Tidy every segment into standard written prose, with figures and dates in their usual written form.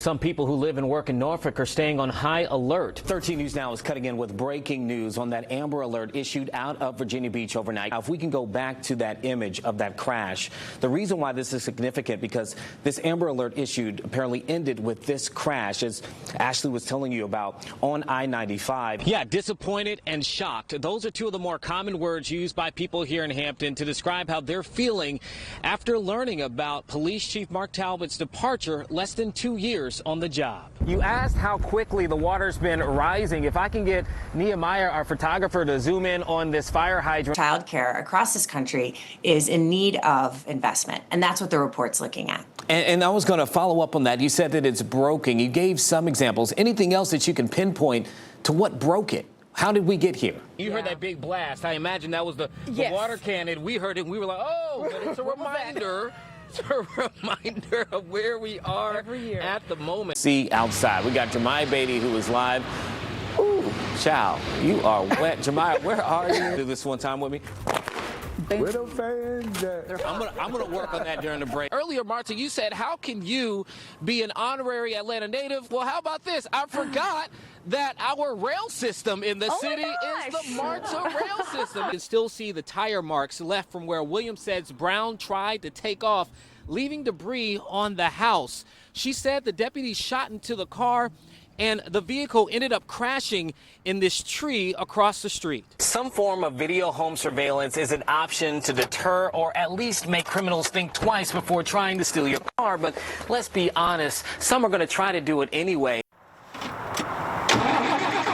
Some people who live and work in Norfolk are staying on high alert. 13 News Now is cutting in with breaking news on that Amber Alert issued out of Virginia Beach overnight. Now, if we can go back to that image of that crash, the reason why this is significant because this Amber Alert issued apparently ended with this crash, as Ashley was telling you about on I-95. Yeah, disappointed and shocked. Those are two of the more common words used by people here in Hampton to describe how they're feeling after learning about Police Chief Mark Talbot's departure less than 2 years on the job. You asked how quickly the water's been rising. If I can get Nehemiah, our photographer, to zoom in on this fire hydrant. Childcare across this country is in need of investment, and that's what the report's looking at. And I was going to follow up on that. You said that it's broken. You gave some examples. Anything else that you can pinpoint to what broke it? How did we get here? You heard that big blast. I imagine that was the water cannon. We heard it and we were like, oh, but it's a reminder. It's a reminder of where we are at the moment. See outside. We got Jemiah Beatty, who is live. Ooh, child, you are wet. Jemiah, where are you? Do this one time with me. Where the fans at? I'm gonna work on that during the break. Earlier, Marta, you said, how can you be an honorary Atlanta native? Well, how about this? I forgot that our rail system in the city is the Marta rail system. You can still see the tire marks left from where William says Brown tried to take off, leaving debris on the house. She said the deputy shot into the car and the vehicle ended up crashing in this tree across the street. Some form of video home surveillance is an option to deter or at least make criminals think twice before trying to steal your car. But let's be honest, some are going to try to do it anyway.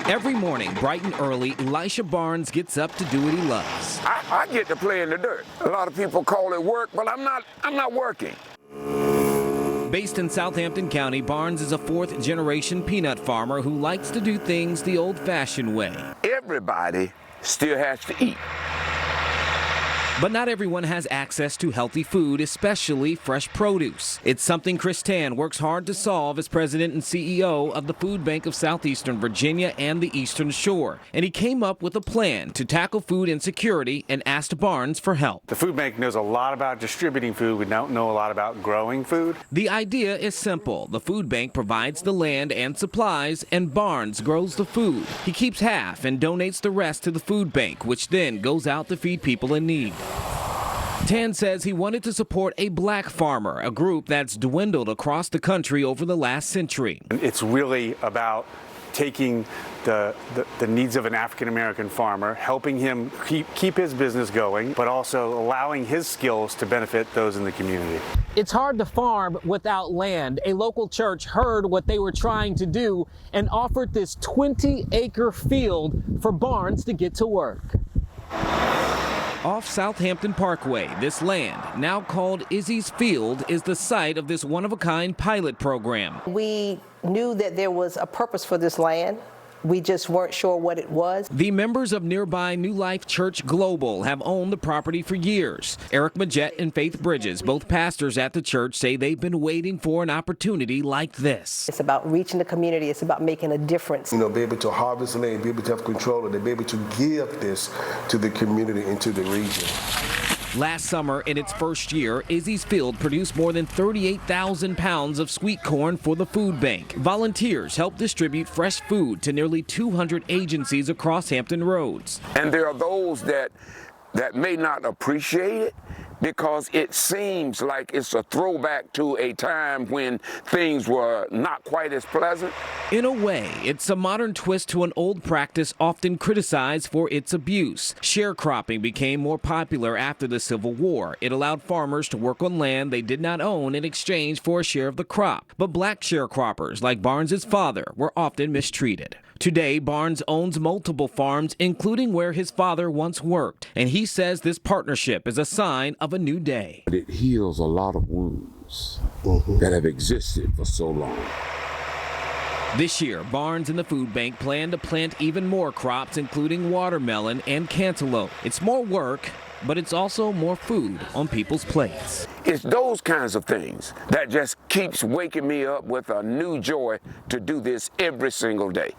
Every morning, bright and early, Elisha Barnes gets up to do what he loves. I get to play in the dirt. A lot of people call it work, but I'm not working. Based in Southampton County, Barnes is a fourth-generation peanut farmer who likes to do things the old-fashioned way. Everybody still has to eat. But not everyone has access to healthy food, especially fresh produce. It's something Chris Tan works hard to solve as president and CEO of the Food Bank of Southeastern Virginia and the Eastern Shore. And he came up with a plan to tackle food insecurity and asked Barnes for help. The Food Bank knows a lot about distributing food. We don't know a lot about growing food. The idea is simple. The Food Bank provides the land and supplies, and Barnes grows the food. He keeps half and donates the rest to the Food Bank, which then goes out to feed people in need. Tan says he wanted to support a black farmer, a group that's dwindled across the country over the last century. It's really about taking the needs of an African-American farmer, helping him keep his business going, but also allowing his skills to benefit those in the community. It's hard to farm without land. A local church heard what they were trying to do and offered this 20-acre field for Barnes to get to work. Off Southampton Parkway, this land, now called Izzy's Field, is the site of this one-of-a-kind pilot program. We knew that there was a purpose for this land. We just weren't sure what it was. The members of nearby New Life Church Global have owned the property for years. Eric Majette and Faith Bridges, both pastors at the church, say they've been waiting for an opportunity like this. It's about reaching the community. It's about making a difference. You know, be able to harvest land, be able to have control of it, be able to give this to the community and to the region. Last summer, in its first year, Izzy's Field produced more than 38,000 pounds of sweet corn for the food bank. Volunteers helped distribute fresh food to nearly 200 agencies across Hampton Roads. And there are those that may not appreciate it because it seems like it's a throwback to a time when things were not quite as pleasant. In a way, it's a modern twist to an old practice often criticized for its abuse. Sharecropping became more popular after the Civil War. It allowed farmers to work on land they did not own in exchange for a share of the crop. But black sharecroppers, like Barnes' father, were often mistreated. Today, Barnes owns multiple farms, including where his father once worked. And he says this partnership is a sign of a new day. It heals a lot of wounds that have existed for so long. This year, Barnes and the Food Bank plan to plant even more crops, including watermelon and cantaloupe. It's more work, but it's also more food on people's plates. It's those kinds of things that just keeps waking me up with a new joy to do this every single day.